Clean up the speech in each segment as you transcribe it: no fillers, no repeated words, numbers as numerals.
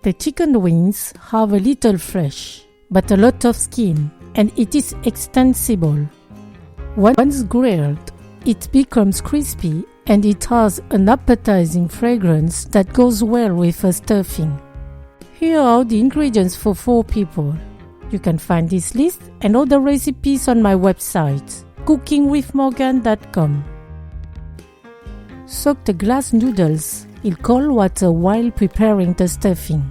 The chicken wings have a little flesh, but a lot of skin, and it is extensible. Once grilled, it becomes crispy and it has an appetizing fragrance that goes well with a stuffing. Here are the ingredients for 4 people. You can find this list and other recipes on my website, cookingwithmorgane.com. Soak the glass noodles in cold water while preparing the stuffing.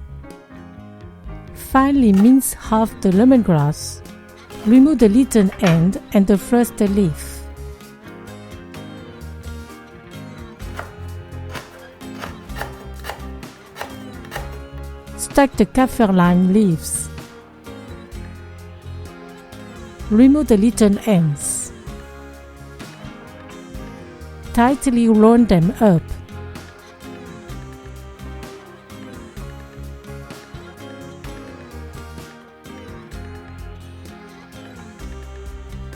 Finely mince half the lemongrass. Remove the little end and the first leaf. Stack the kaffir lime leaves. Remove the little ends. Tightly roll them up.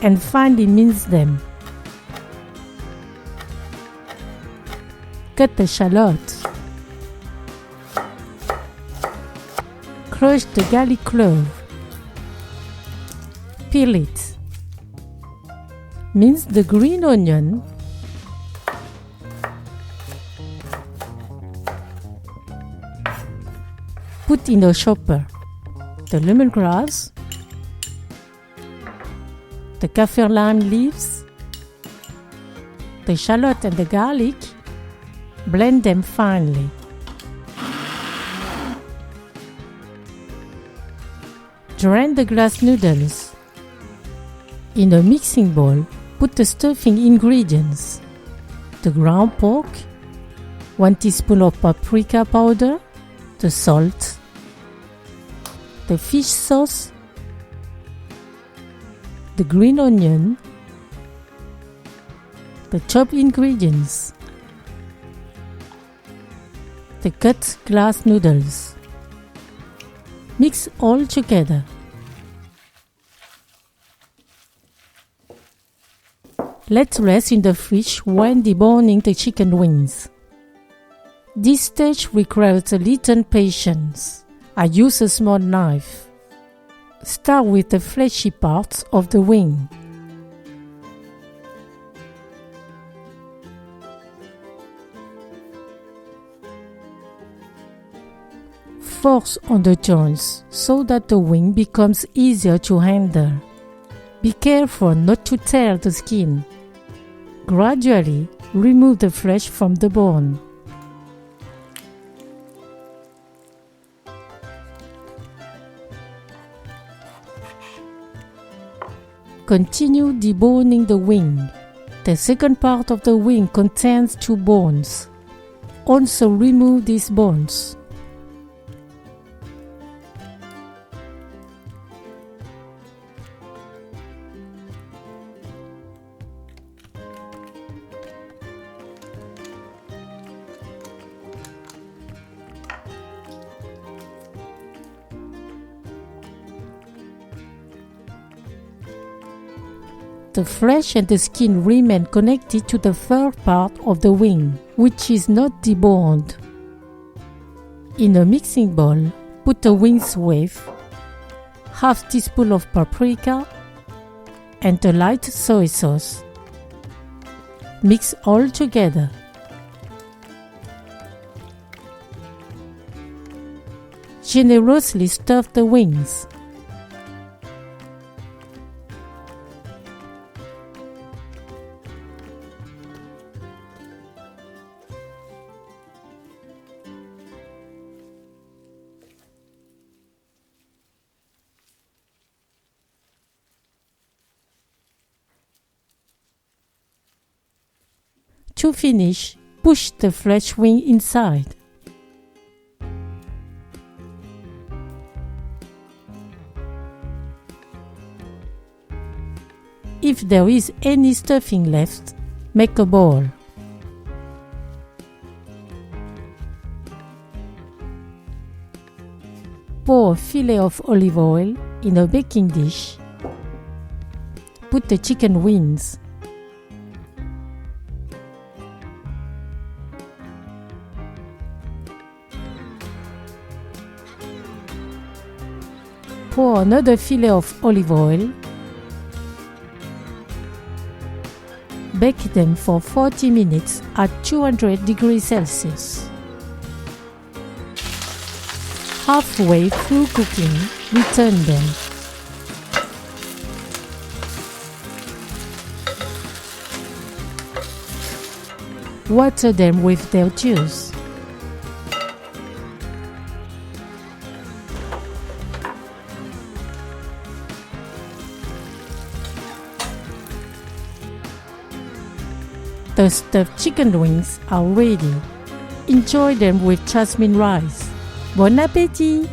And finely mince them. Cut the shallot. Crush the garlic clove. Peel it. Mince the green onion. Put in a chopper the lemongrass, the kaffir lime leaves, the shallot and the garlic. Blend them finely. Drain the glass noodles. In a mixing bowl, put the stuffing ingredients: the ground pork, 1 teaspoon of paprika powder, the salt, the fish sauce, the green onion, the chopped ingredients, the cut glass noodles. Mix all together. Let rest in the fridge when deboning the chicken wings. This stage requires a little patience. I use a small knife. Start with the fleshy parts of the wing. Force on the joints so that the wing becomes easier to handle. Be careful not to tear the skin. Gradually remove the flesh from the bone. Continue deboning the wing. The second part of the wing contains 2 bones. Also remove these bones. The flesh and the skin remain connected to the third part of the wing, which is not deboned. In a mixing bowl, put the wings with half teaspoon of paprika and a light soy sauce. Mix all together. Generously stuff the wings. To finish, push the flesh wing inside. If there is any stuffing left, make a ball. Pour a fillet of olive oil in a baking dish. Put the chicken wings. Pour another fillet of olive oil. Bake them for 40 minutes at 200 degrees Celsius. Halfway through cooking, return them. Water them with their juice. The stuffed chicken wings are ready. Enjoy them with jasmine rice. Bon appétit!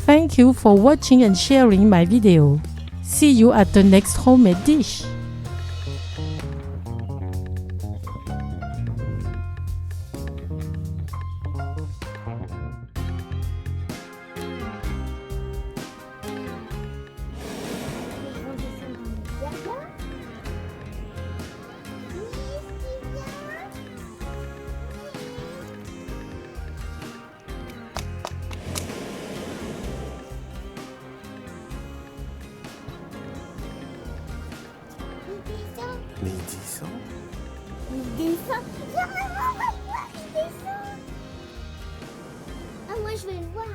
Thank you for watching and sharing my video. See you at the next homemade dish. Mais il descend. Il descend. Viens, maman, on va le voir, il descend. Ah, moi, je vais le voir.